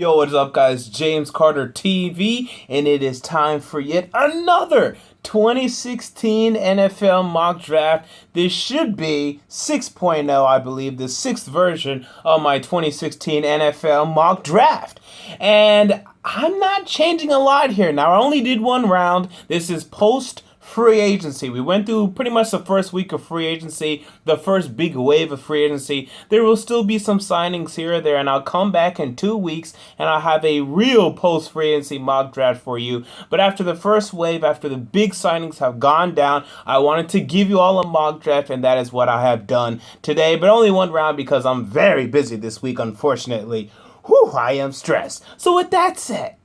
Yo, what's up, guys? James Carter TV, and it is time for yet another 2016 NFL mock draft. This should be 6.0, I believe, the sixth version of my 2016 NFL mock draft. And I'm not changing a lot here. Now, I only did one round. This is post free agency. We went through pretty much the first week of free agency, the first big wave of free agency. There will still be some signings here or there, and I'll come back in 2 weeks and I'll have a real post free agency mock draft for you. But after the first wave, after the big signings have gone down, I wanted to give you all a mock draft, and that is what I have done today. But only one round because I'm very busy this week, unfortunately. Whew, I am stressed. So with that said,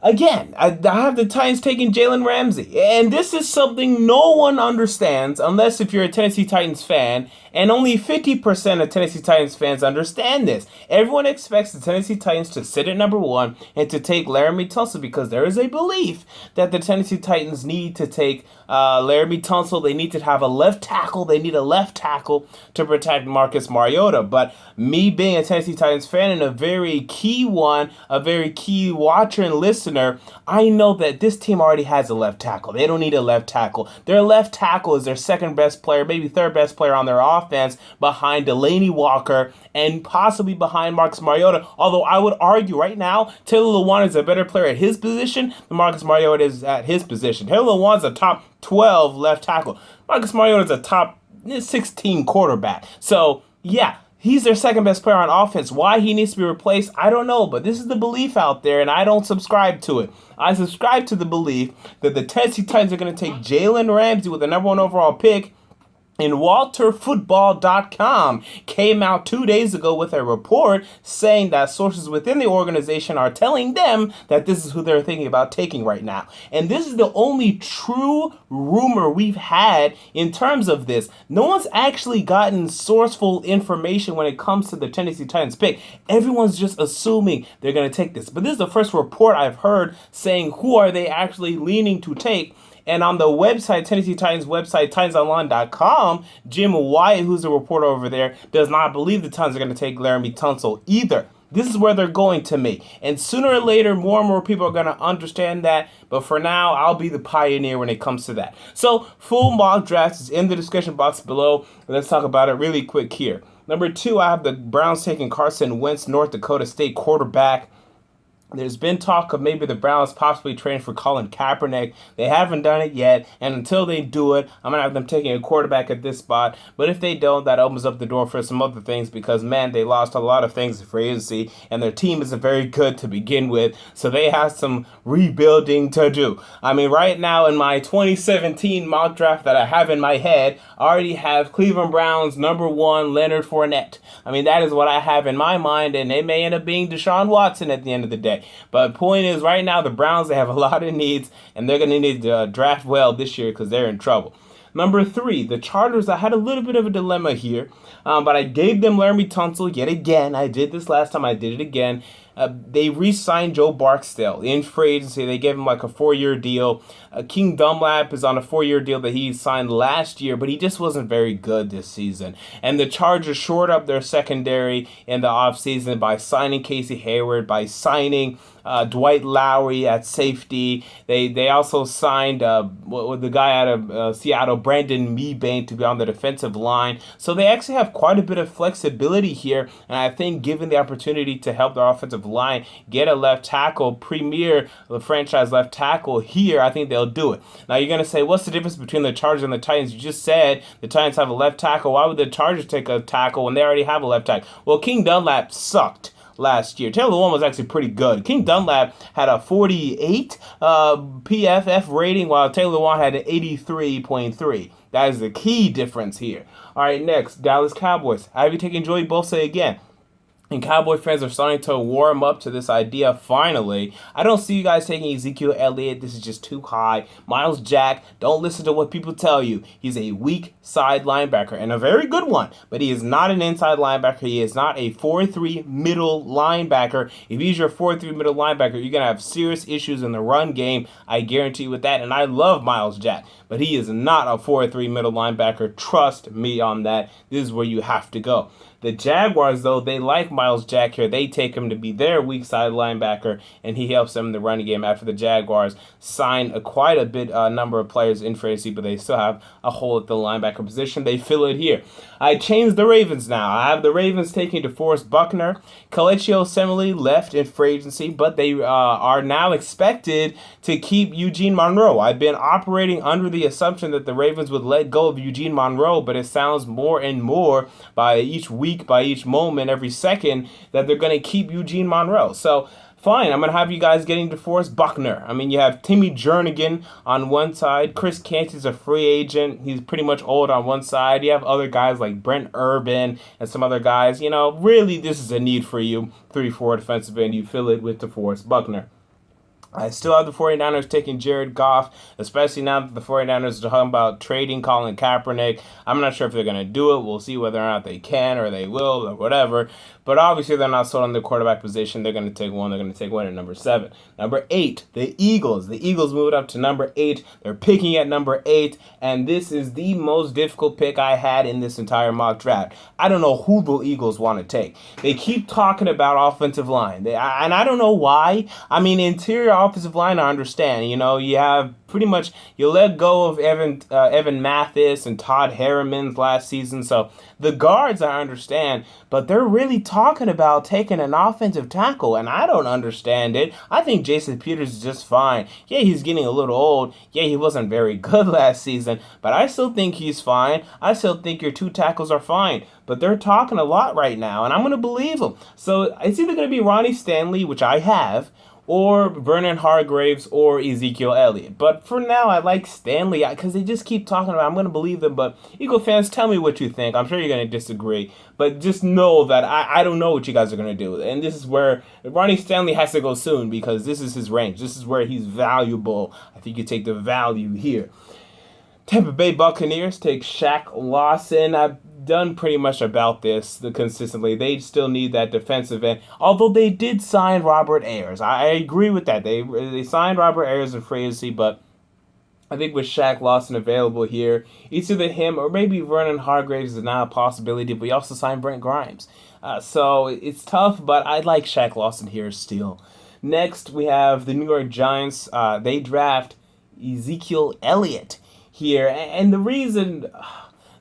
again, I have the Titans taking Jalen Ramsey, and this is something no one understands unless if you're a Tennessee Titans fan, and only 50% of Tennessee Titans fans understand this. Everyone expects the Tennessee Titans to sit at number one and to take Laremy Tunsil because there is a belief that the Tennessee Titans need to take Laremy Tunsil. They need to have a left tackle. They need a left tackle to protect Marcus Mariota. But me being a Tennessee Titans fan and a very key one, a very key watcher and listener, I know that this team already has a left tackle. They don't need a left tackle. Their left tackle is their second best player, maybe third best player on their offense, behind Delaney Walker and possibly behind Marcus Mariota. Although I would argue right now, Taylor Lewan is a better player at his position than Marcus Mariota is at his position. Taylor Lewan's a top 12 left tackle. Marcus Mariota is a top 16 quarterback. So, yeah. He's their second best player on offense. Why he needs to be replaced, I don't know. But this is the belief out there, and I don't subscribe to it. I subscribe to the belief that the Tennessee Titans are going to take Jalen Ramsey with the number one overall pick. And WalterFootball.com came out 2 days ago with a report saying that sources within the organization are telling them that this is who they're thinking about taking right now. And this is the only true rumor we've had in terms of this. No one's actually gotten sourceful information when it comes to the Tennessee Titans pick. Everyone's just assuming they're going to take this. But this is the first report I've heard saying who are they actually leaning to take. And on the website, Tennessee Titans website, TitansOnline.com, Jim Wyatt, who's the reporter over there, does not believe the Titans are going to take Laremy Tunsil either. This is where they're going to me. And sooner or later, more and more people are going to understand that. But for now, I'll be the pioneer when it comes to that. So, full mock draft is in the description box below. Let's talk about it really quick here. Number 2, I have the Browns taking Carson Wentz, North Dakota State quarterback. There's been talk of maybe the Browns possibly trading for Colin Kaepernick. They haven't done it yet, and until they do it, I'm going to have them taking a quarterback at this spot. But if they don't, that opens up the door for some other things because, man, they lost a lot of things in free agency, and their team isn't very good to begin with, so they have some rebuilding to do. I mean, right now in my 2017 mock draft that I have in my head, I already have Cleveland Browns number 1, Leonard Fournette. I mean, that is what I have in my mind, and it may end up being Deshaun Watson at the end of the day. But point is, right now, the Browns, they have a lot of needs, and they're going to need to draft well this year because they're in trouble. Number 3, the Chargers. I had a little bit of a dilemma here, but I gave them Laremy Tunsil yet again. I did this last time. I did it again. They re-signed Joe Barksdale in free agency. They gave him like a 4-year deal. King Dunlap is on a 4-year deal that he signed last year, but he just wasn't very good this season. And the Chargers shored up their secondary in the offseason by signing Casey Hayward, by signing Dwight Lowery at safety. They also signed the guy out of Seattle, Brandon Meebane, to be on the defensive line. So they actually have quite a bit of flexibility here, and I think given the opportunity to help their offensive line get a left tackle, premier the franchise left tackle here, I think they'll do it. Now you're going to say, what's the difference between the Chargers and the Titans? You just said the Titans have a left tackle. Why would the Chargers take a tackle when they already have a left tackle? Well, King Dunlap sucked last year. Taylor Lewan was actually pretty good. King Dunlap had a 48 PFF rating, while Taylor Lewan had an 83.3. That is the key difference here. All right, next, Dallas Cowboys. I have you taking Joey Bosa again. And Cowboy fans are starting to warm up to this idea finally. I don't see you guys taking Ezekiel Elliott. This is just too high. Myles Jack, don't listen to what people tell you. He's a weak side linebacker and a very good one. But he is not an inside linebacker. He is not a 4-3 middle linebacker. If he's your 4-3 middle linebacker, you're going to have serious issues in the run game. I guarantee you with that. And I love Myles Jack. But he is not a 4-3 middle linebacker. Trust me on that. This is where you have to go. The Jaguars, though, they like Myles Jack here. They take him to be their weak side linebacker, and he helps them in the running game after the Jaguars sign quite a bit number of players in free agency, but they still have a hole at the linebacker position. They fill it here. I changed the Ravens now. I have the Ravens taking Deforest Buckner. Kelechi Osemele left in free agency, but they are now expected to keep Eugene Monroe. I've been operating under the assumption that the Ravens would let go of Eugene Monroe, but it sounds more and more by each week, by each moment, every second, that they're going to keep Eugene Monroe. So fine, I'm going to have you guys getting DeForest Buckner. I mean, you have Timmy Jernigan on one side. Chris Canty's a free agent. He's pretty much old on one side. You have other guys like Brent Urban and some other guys. You know, really, this is a need for you. 3-4 defensive end. You fill it with DeForest Buckner. I still have the 49ers taking Jared Goff, especially now that the 49ers are talking about trading Colin Kaepernick. I'm not sure if they're going to do it. We'll see whether or not they can or they will or whatever. But obviously, they're not sold on the quarterback position. They're going to take one. They're going to take one at number 7. Number 8, the Eagles. The Eagles moved up to number 8. They're picking at number 8. And this is the most difficult pick I had in this entire mock draft. I don't know who the Eagles want to take. They keep talking about offensive line. And I don't know why. I mean, interior offensive line, I understand. You know, you have pretty much, you let go of Evan Mathis and Todd Harriman's last season. So the guards, I understand. But they're really talking about taking an offensive tackle, and I don't understand it. I think Jason Peters is just fine. Yeah, he's getting a little old. Yeah, he wasn't very good last season, but I still think he's fine. I still think your 2 tackles are fine. But they're talking a lot right now, and I'm going to believe them. So it's either going to be Ronnie Stanley, which I have, or Vernon Hargreaves, or Ezekiel Elliott. But for now, I like Stanley because they just keep talking about it. I'm going to believe them. But Eagle fans, tell me what you think. I'm sure you're going to disagree. But just know that I don't know what you guys are going to do. And this is where Ronnie Stanley has to go soon because this is his range. This is where he's valuable. I think you take the value here. Tampa Bay Buccaneers take Shaq Lawson. I've done pretty much about this consistently. They still need that defensive end, although they did sign Robert Ayers. I agree with that. They signed Robert Ayers in free agency, but I think with Shaq Lawson available here, it's either him or maybe Vernon Hargreaves is now a possibility, but we also signed Brent Grimes. So it's tough, but I like Shaq Lawson here still. Next, we have the New York Giants. They draft Ezekiel Elliott here, and the reason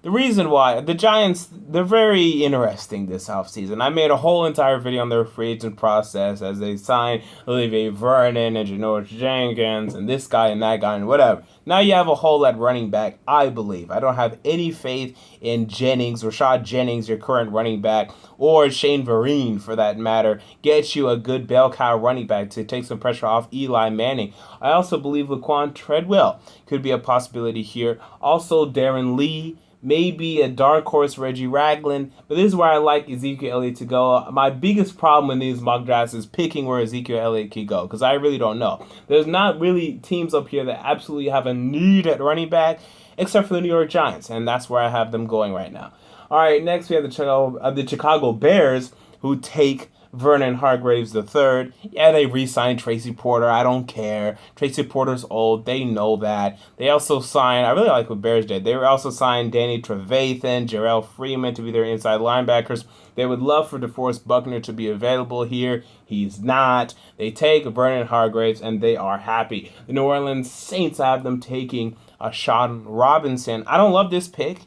why, the Giants, they're very interesting this offseason. I made a whole entire video on their free agent process as they signed Olivier Vernon and Janoris Jenkins and this guy and that guy and whatever. Now you have a hole at running back, I believe. I don't have any faith in Rashad Jennings, your current running back, or Shane Vereen for that matter. Get you a good bell cow running back to take some pressure off Eli Manning. I also believe Laquan Treadwell could be a possibility here. Also, Darron Lee. Maybe a dark horse Reggie Ragland, but this is where I like Ezekiel Elliott to go. My biggest problem in these mock drafts is picking where Ezekiel Elliott can go, because I really don't know. There's not really teams up here that absolutely have a need at running back, except for the New York Giants, and that's where I have them going right now. All right, next we have the Chicago Bears, who take Vernon Hargreaves III. Yeah, they re-signed Tracy Porter. I don't care. Tracy Porter's old. They know that. They also signed, I really like what Bears did. They also signed Danny Trevathan, Jarrell Freeman to be their inside linebackers. They would love for DeForest Buckner to be available here. He's not. They take Vernon Hargreaves, and they are happy. The New Orleans Saints, I have them taking Sean Robinson. I don't love this pick.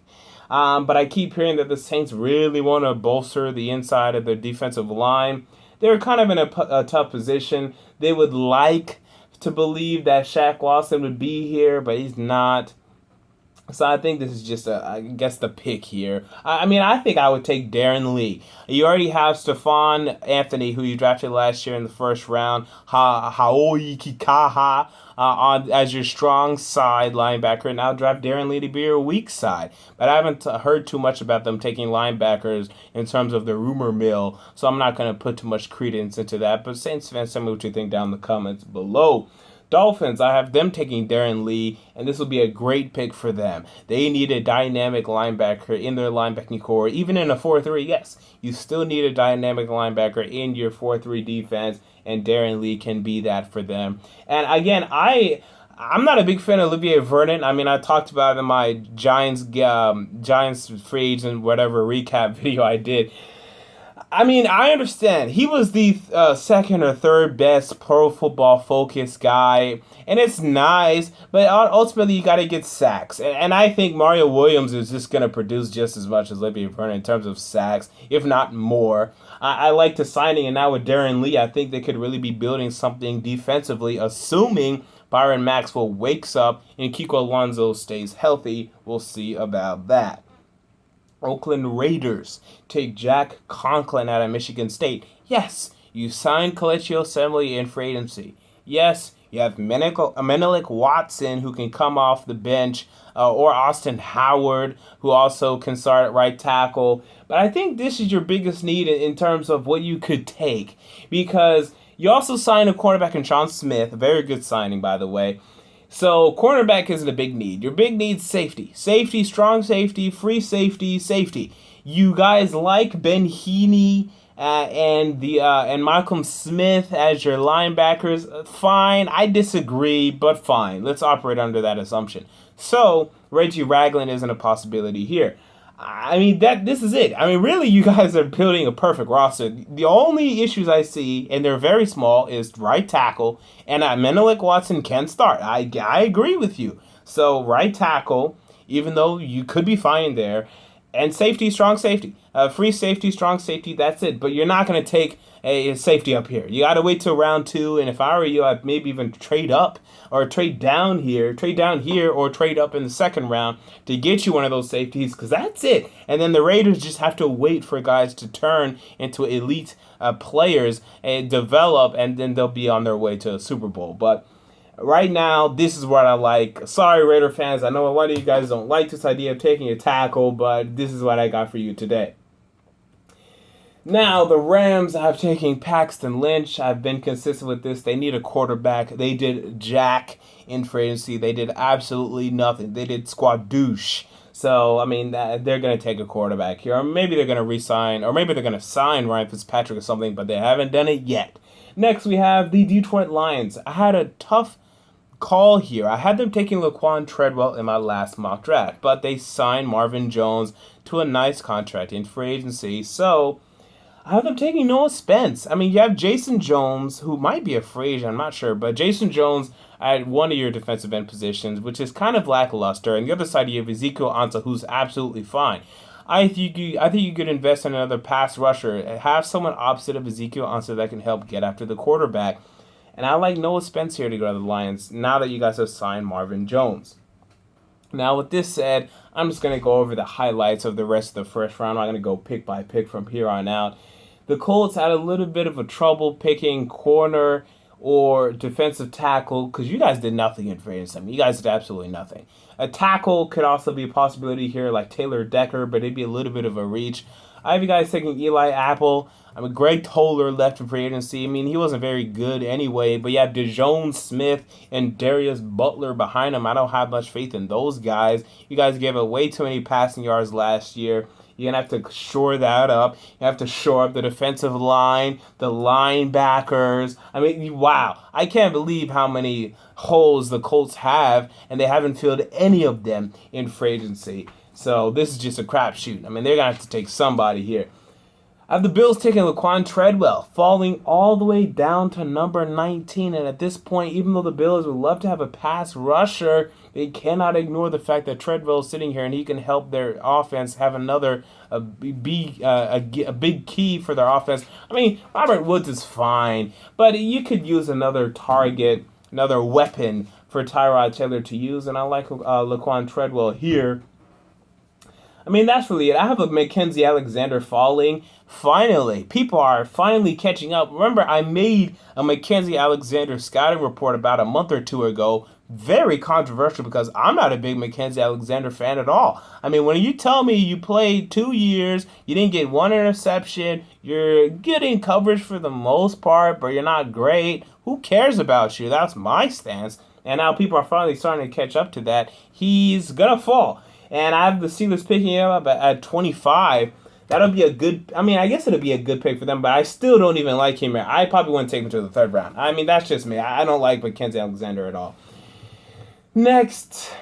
But I keep hearing that the Saints really want to bolster the inside of their defensive line. They're kind of in a tough position. They would like to believe that Shaq Lawson would be here, but he's not. So I think this is just, I guess, the pick here. I mean, I think I would take Darron Lee. You already have Stephon Anthony, who you drafted last year in the first round. Haoi Kikaha as your strong side linebacker. Now draft Darron Lee to be your weak side. But I haven't heard too much about them taking linebackers in terms of the rumor mill. So I'm not going to put too much credence into that. But Saints fans, tell me what you think down in the comments below. Dolphins, I have them taking Darron Lee, and this will be a great pick for them. They need a dynamic linebacker in their linebacking core, even in a 4-3. Yes, you still need a dynamic linebacker in your 4-3 defense, and Darron Lee can be that for them. And again, I I'm not a big fan of Olivier Vernon. I mean, I talked about it in my Giants free agent whatever recap video I did. I mean, I understand. He was the second or third best pro football focused guy, and it's nice, but ultimately you got to get sacks. And I think Mario Williams is just going to produce just as much as Olivier Vernon in terms of sacks, if not more. I like the signing, and now with Darron Lee, I think they could really be building something defensively, assuming Byron Maxwell wakes up and Kiko Alonso stays healthy. We'll see about that. Oakland Raiders take Jack Conklin out of Michigan State. Yes, you signed Kelechi Osemele in free agency. Yes, you have Menelik Watson who can come off the bench, or Austin Howard who also can start at right tackle. But I think this is your biggest need in terms of what you could take, because you also signed a cornerback in Sean Smith, a very good signing by the way. So, cornerback isn't a big need. Your big need's safety. Safety, strong safety, free safety, safety. You guys like Ben Heaney and Malcolm Smith as your linebackers. Fine, I disagree, but fine. Let's operate under that assumption. So, Reggie Ragland isn't a possibility here. I mean, this is it. I mean, really, you guys are building a perfect roster. The only issues I see, and they're very small, is right tackle, and Menelik Watson can start. I agree with you. So, right tackle, even though you could be fine there, and safety, strong safety. Free safety, strong safety, that's it. But you're not going to take a safety up here. You got to wait till round 2, and if I were you, I'd maybe even trade up or trade down here, or trade up in the second round to get you one of those safeties, because that's it. And then the Raiders just have to wait for guys to turn into elite players and develop, and then they'll be on their way to a Super Bowl. But right now, this is what I like. Sorry, Raider fans. I know a lot of you guys don't like this idea of taking a tackle, but this is what I got for you today. Now, the Rams have taken Paxton Lynch. I've been consistent with this. They need a quarterback. They did jack in free agency. They did absolutely nothing. They did squadouche. So, I mean, they're going to take a quarterback here. Or maybe they're going to re-sign, or maybe they're going to sign Ryan Fitzpatrick or something, but they haven't done it yet. Next, we have the Detroit Lions. I had a tough call here. I had them taking Laquan Treadwell in my last mock draft, but they signed Marvin Jones to a nice contract in free agency. So, I have them taking Noah Spence. I mean, you have Jason Jones, who might be a free agent, I'm not sure, but Jason Jones at one of your defensive end positions, which is kind of lackluster. And the other side, you have Ezekiel Ansah, who's absolutely fine. I think you could invest in another pass rusher, have someone opposite of Ezekiel Ansah that can help get after the quarterback. And I like Noah Spence here to go to the Lions now that you guys have signed Marvin Jones. Now, with this said, I'm just going to go over the highlights of the rest of the first round. I'm going to go pick by pick from here on out. The Colts had a little bit of a trouble picking corner or defensive tackle because you guys did nothing in free agency. I mean, you guys did absolutely nothing. A tackle could also be a possibility here, like Taylor Decker, but it'd be a little bit of a reach. I have you guys taking Eli Apple. I mean, Greg Toller left in free agency. I mean, he wasn't very good anyway, but you have DeJohn Smith and Darius Butler behind him. I don't have much faith in those guys. You guys gave away too many passing yards last year. You're going to have to shore that up. You have to shore up the defensive line, the linebackers. I mean, wow. I can't believe how many holes the Colts have, and they haven't filled any of them in free agency. So this is just a crapshoot. I mean, they're going to have to take somebody here. I have the Bills taking Laquan Treadwell, falling all the way down to number 19. And at this point, even though the Bills would love to have a pass rusher, they cannot ignore the fact that Treadwell is sitting here and he can help their offense have another a big key for their offense. I mean, Robert Woods is fine, but you could use another target, another weapon for Tyrod Taylor to use. And I like Laquan Treadwell here. I mean, that's really it. I have a Mackenzie Alexander falling. Finally, people are finally catching up. Remember, I made a Mackenzie Alexander scouting report about a month or two ago. Very controversial because I'm not a big Mackenzie Alexander fan at all. I mean, when you tell me you played 2 years, you didn't get one interception, you're getting coverage for the most part, but you're not great, who cares about you? That's my stance. And now people are finally starting to catch up to that. He's going to fall. And I have the Steelers picking him up at 25. That'll be a good, I mean, I guess it'll be a good pick for them, but I still don't even like him. I probably wouldn't take him to the third round. I mean, that's just me. I don't like Mackenzie Alexander at all. Next,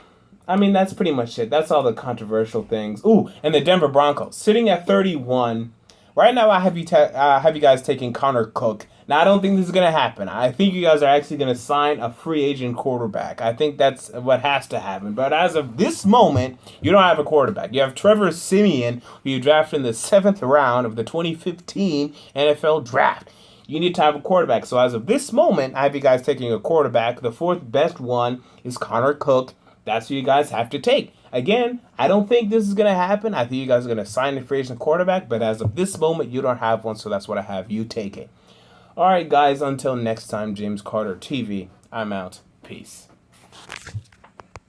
I mean, that's pretty much it. That's all the controversial things. Ooh, and the Denver Broncos sitting at 31. Right now, I have you guys taking Connor Cook. Now, I don't think this is going to happen. I think you guys are actually going to sign a free agent quarterback. I think that's what has to happen. But as of this moment, you don't have a quarterback. You have Trevor Siemian, who you drafted in the 7th round of the 2015 NFL Draft. You need to have a quarterback. So as of this moment, I have you guys taking a quarterback. The 4th best one is Connor Cook. That's who you guys have to take. Again, I don't think this is going to happen. I think you guys are going to sign a free agent quarterback. But as of this moment, you don't have one. So that's what I have you take it. All right, guys, until next time, James Carter TV, I'm out. Peace.